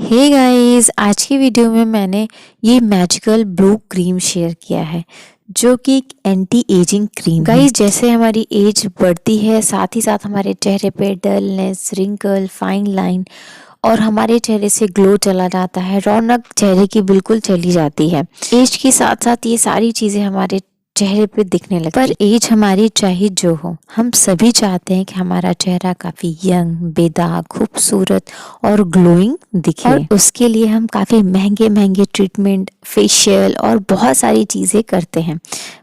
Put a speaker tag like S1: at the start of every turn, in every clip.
S1: Hey guys, आज की video में मैंने ये मैजिकल ब्लू क्रीम शेयर किया है जो कि एक एंटी एजिंग क्रीम गाइस। जैसे हमारी एज बढ़ती है साथ ही साथ हमारे चेहरे पे डलनेस, रिंकल, फाइन लाइन और हमारे चेहरे से ग्लो चला जाता है, रौनक चेहरे की बिल्कुल चली जाती है। एज के साथ साथ ये सारी चीजें हमारे चेहरे पे दिखने लगती है। पर एज हमारी चाहे जो हो, हम सभी चाहते हैं कि हमारा चेहरा काफी यंग, बेदाग, खूबसूरत और ग्लोइंग दिखे। और उसके लिए हम काफी महंगे महंगे ट्रीटमेंट, फेशियल और बहुत सारी चीजें करते हैं,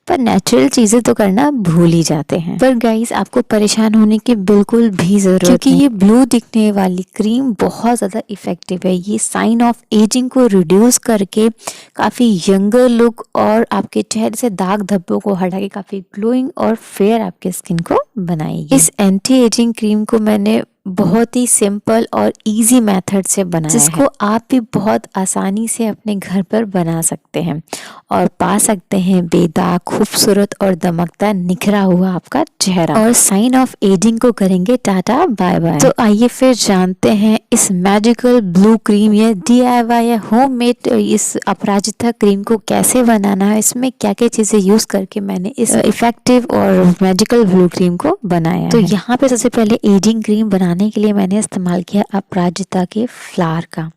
S1: पर नेचुरल चीजें तो करना भूल ही जाते हैं। पर गाइस, आपको परेशान होने की बिल्कुल भी जरूरत नहीं, क्योंकि ये ब्लू दिखने वाली क्रीम बहुत ज्यादा इफेक्टिव है। ये साइन ऑफ एजिंग को रिड्यूस करके काफी यंगर लुक और आपके चेहरे से दाग धब्बों को हटा के काफी ग्लोइंग और फेयर आपके स्किन को बनाएगी। इस एंटी एजिंग क्रीम को मैंने बहुत ही सिंपल और इजी मेथड से बनाया है, जिसको आप भी बहुत आसानी से अपने घर पर बना सकते हैं और पा सकते हैं बेदाग, खूबसूरत और दमकदार निखरा हुआ आपका चेहरा। और साइन ऑफ एजिंग को करेंगे टाटा बाय बाय। तो आइए फिर जानते हैं इस मैजिकल ब्लू क्रीम या DIY या होममेड इस अपराजिता क्रीम को कैसे बनाना है, इसमें क्या क्या चीजें यूज करके मैंने इस इफेक्टिव और मैजिकल ब्लू क्रीम को बनाया। तो यहाँ पे सबसे पहले एजिंग क्रीम बनाने के लिए मैंने इस्तेमाल किया अपराजिता के फ्लावर का,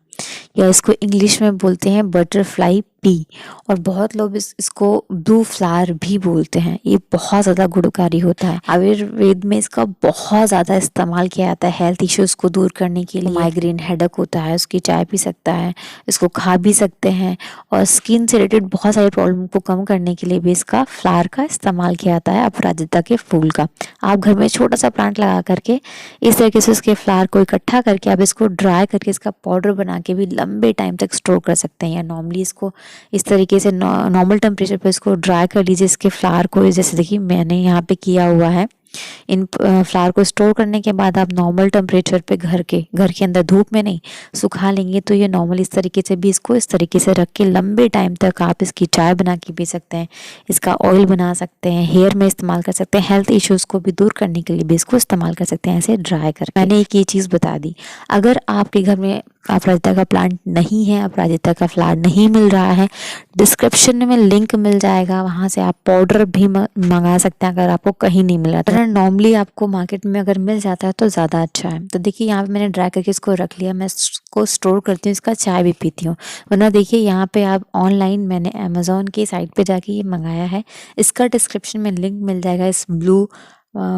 S1: या इसको इंग्लिश में बोलते हैं बटरफ्लाई पी, और बहुत लोग इसको ब्लू फ्लावर भी बोलते हैं। ये बहुत ज़्यादा गुणकारी होता है। आयुर्वेद में इसका बहुत ज़्यादा इस्तेमाल किया जाता है हेल्थ इश्यूज को दूर करने के लिए। माइग्रेन हेडेक होता है, उसकी चाय पी सकता है, इसको खा भी सकते हैं, और स्किन से रिलेटेड बहुत सारी प्रॉब्लम को कम करने के लिए भी इसका फ्लावर का इस्तेमाल किया जाता है, अपराजिता के फूल का। आप घर में छोटा सा प्लांट लगा करके इस तरीके से उसके फ्लावर को इकट्ठा करके आप इसको ड्राई करके इसका पाउडर बना के भी लंबे टाइम तक स्टोर कर सकते हैं। या नॉर्मली इसको इस तरीके से नॉर्मल टेम्परेचर पे इसको ड्राई कर लीजिए इसके फ्लावर को। जैसे देखिए मैंने यहाँ पे किया हुआ है। इन फ्लावर को स्टोर करने के बाद आप नॉर्मल टेम्परेचर पे घर के अंदर धूप में नहीं सुखा लेंगे, तो ये नॉर्मल इस तरीके से भी इसको इस तरीके से रख के लंबे टाइम तक आप इसकी चाय बना के पी सकते हैं, इसका ऑयल बना सकते हैं, हेयर में इस्तेमाल कर सकते हैं, हेल्थ इश्यूज को भी दूर करने के लिए भी इसको इस्तेमाल कर सकते हैं ऐसे ड्राई कर। मैंने एक ये चीज़ बता दी। अगर आपके घर में अपराजिता का प्लांट नहीं है, अपराजिता का फ्लावर नहीं मिल रहा है, डिस्क्रिप्शन में लिंक मिल जाएगा, वहां से आप पाउडर भी मंगा सकते हैं अगर आपको कहीं नहीं मिल रहा। तो नॉर्मली आपको मार्केट में अगर मिल जाता है तो ज़्यादा अच्छा है। तो देखिए यहाँ पे मैंने ड्राई करके इसको रख लिया। मैं इसको स्टोर करती हूँ, इसका चाय भी पीती हूँ। वरना देखिए यहाँ पे आप ऑनलाइन मैंने अमेज़ॉन की साइट पे जाके ये मंगाया है, इसका डिस्क्रिप्शन में लिंक मिल जाएगा। इस ब्लू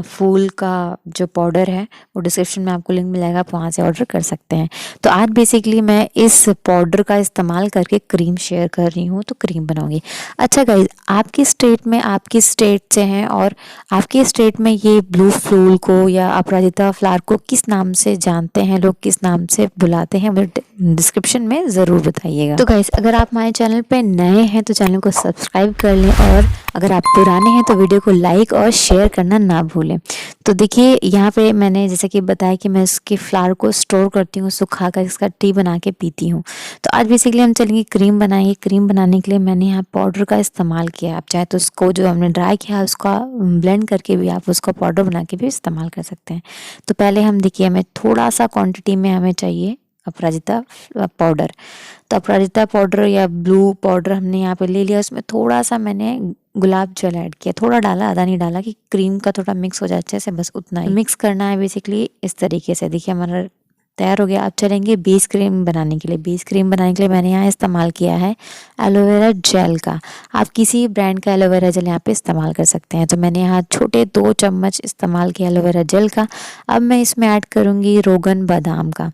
S1: फूल का जो पाउडर है वो डिस्क्रिप्शन में आपको लिंक मिल जाएगा, आप वहाँ से ऑर्डर कर सकते हैं। तो आज बेसिकली मैं इस पाउडर का इस्तेमाल करके क्रीम शेयर कर रही हूँ, तो क्रीम बनाऊंगी। अच्छा गाइज, आपकी स्टेट में, आप किस स्टेट से हैं और आपके स्टेट में ये ब्लू फूल को या अपराजिता फ्लावर को किस नाम से जानते हैं लोग, किस नाम से बुलाते हैं, मुझे डिस्क्रिप्शन में ज़रूर बताइएगा। तो गाइज, अगर आप हमारे चैनल पे नए हैं तो चैनल को सब्सक्राइब कर लें, और अगर आप पुराने हैं तो वीडियो को लाइक और शेयर करना ना भूलें। तो देखिए यहाँ पे मैंने जैसे कि बताया कि मैं इसके फ्लावर को स्टोर करती हूँ, सुखा कर इसका टी बना के पीती हूँ। तो आज बेसिकली हम चलेंगे क्रीम बनाएंगे। क्रीम बनाने के लिए मैंने यहाँ पाउडर का इस्तेमाल किया। आप चाहे तो उसको जो हमने ड्राई किया उसका ब्लेंड करके भी आप उसका पाउडर बना के भी इस्तेमाल कर सकते हैं। तो पहले हम देखिए, हमें थोड़ा सा क्वान्टिटी में हमें चाहिए अपराजिता पाउडर। तो अपराजिता पाउडर या ब्लू पाउडर हमने यहाँ पे ले लिया। उसमें थोड़ा सा मैंने गुलाब जल ऐड किया, थोड़ा डाला, ज़्यादा नहीं डाला कि क्रीम का थोड़ा मिक्स हो जाए अच्छे से, बस उतना ही मिक्स करना है बेसिकली। इस तरीके से देखिए हमारा तैयार हो गया। अब चलेंगे बेस क्रीम बनाने के लिए। बेस क्रीम बनाने के लिए मैंने यहाँ इस्तेमाल किया है एलोवेरा जेल का। आप किसी ब्रांड का एलोवेरा जेल यहाँ पे इस्तेमाल कर सकते हैं। तो मैंने यहाँ छोटे 2 चम्मच इस्तेमाल किया एलोवेरा जेल का। अब मैं इसमें ऐड करूँगी रोगन बादाम का।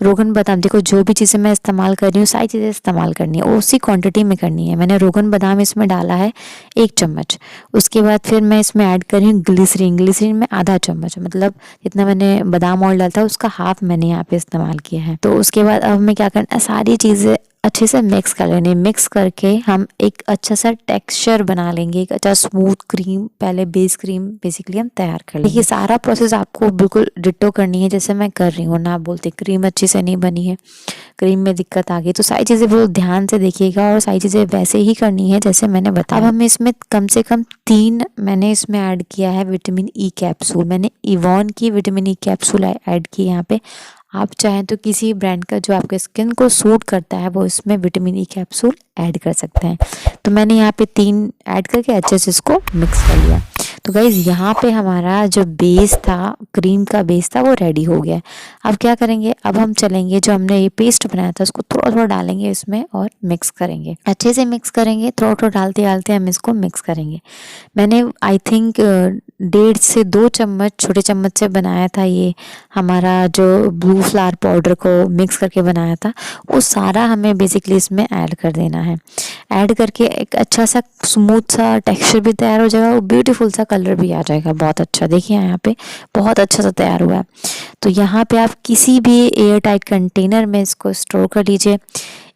S1: रोगन बादाम, देखो जो भी चीज़ें मैं इस्तेमाल कर रही हूँ सारी चीज़ें इस्तेमाल करनी है, उसी क्वान्टिटी में करनी है। मैंने रोगन बादाम इसमें डाला है 1 चम्मच। उसके बाद फिर मैं इसमें ऐड कर रही हूँ ग्लिसरीन। ग्लिसरीन में आधा चम्मच, मतलब जितना मैंने बादाम ऑयल डाला था उसका हाफ मैंने यहाँ पे इस्तेमाल किया है। तो उसके बाद अब हमें क्या करना है, सारी चीज़ें अच्छे से मिक्स कर लेंगे। मिक्स करके हम एक अच्छा सा टेक्सचर बना लेंगे, एक अच्छा स्मूथ क्रीम, पहले बेस क्रीम बेसिकली हम तैयार कर लेंगे। ये सारा प्रोसेस आपको बिल्कुल डिट्टो करनी है जैसे मैं कर रही हूँ। ना बोलते क्रीम अच्छी से नहीं बनी है, क्रीम में दिक्कत आ गई, तो सारी चीज़ें बहुत ध्यान से देखिएगा और सारी चीज़ें वैसे ही करनी है जैसे मैंने बताया। अब हमें इसमें कम से कम 3 मैंने इसमें ऐड किया है विटामिन ई कैप्सूल। मैंने इवॉन की विटामिन ई कैप्सूल ऐड की यहाँ पे। आप चाहें तो किसी ब्रांड का जो आपके स्किन को सूट करता है वो इसमें विटामिन ई कैप्सूल ऐड कर सकते हैं। तो मैंने यहाँ पे 3 ऐड करके अच्छे से इसको मिक्स कर लिया। तो गाइज यहाँ पे हमारा जो बेस था, क्रीम का बेस था, वो रेडी हो गया। अब क्या करेंगे, अब हम चलेंगे जो हमने ये पेस्ट बनाया था उसको थोड़ा थोड़ा डालेंगे इसमें और मिक्स करेंगे, अच्छे से मिक्स करेंगे। थोड़ा थोड़ा डालते डालते हम इसको मिक्स करेंगे। मैंने आई थिंक 1.5 से 2 चम्मच छोटे चम्मच से बनाया था ये हमारा जो ब्लू फ्लावर पाउडर को मिक्स करके बनाया था, वो सारा हमें बेसिकली इसमें ऐड कर देना है। ऐड करके एक अच्छा सा स्मूथ सा टेक्सचर भी तैयार हो जाएगा और ब्यूटीफुल सा कलर भी आ जाएगा, बहुत अच्छा। देखिए यहाँ पे बहुत अच्छा सा तैयार हुआ है। तो यहाँ पे आप किसी भी एयर टाइट कंटेनर में इसको स्टोर कर लीजिए।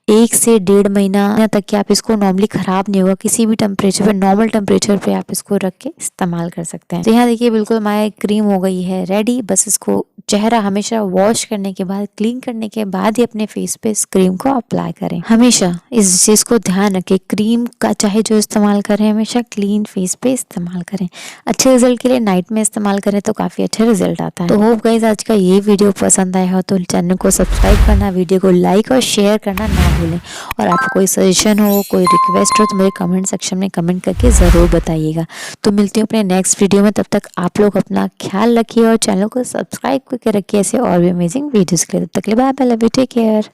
S1: 1 से 1.5 महीना तक कि आप इसको नॉर्मली ख़राब नहीं होगा। किसी भी टेम्परेचर पे, नॉर्मल टेम्परेचर पे आप इसको रख के इस्तेमाल कर सकते हैं। तो यहाँ देखिए बिल्कुल हमारी क्रीम हो गई है रेडी। बस इसको चेहरा हमेशा वॉश करने के बाद, क्लीन करने के बाद ही अपने फेस पे इस क्रीम को अप्लाई करें। हमेशा इस चीज़ को ध्यान रखें, क्रीम का चाहे जो इस्तेमाल करें हमेशा क्लीन फेस पे इस्तेमाल करें। अच्छे रिजल्ट के लिए नाइट में इस्तेमाल करें तो काफ़ी अच्छा रिजल्ट आता है। तो होप गाइस आज का ये वीडियो पसंद आया हो तो चैनल को सब्सक्राइब करना, वीडियो को लाइक और शेयर करना ना भूलें। और आपको कोई सजेशन हो, कोई रिक्वेस्ट हो तो मेरे कमेंट सेक्शन में कमेंट करके ज़रूर बताइएगा। तो मिलती हूँ अपने नेक्स्ट वीडियो में। तब तक आप लोग अपना ख्याल रखिए और चैनल को सब्सक्राइब करके रखिए ऐसे और भी अमेजिंग वीडियोज़ के लिए। तब तक के लिए bye bye, love you, take care.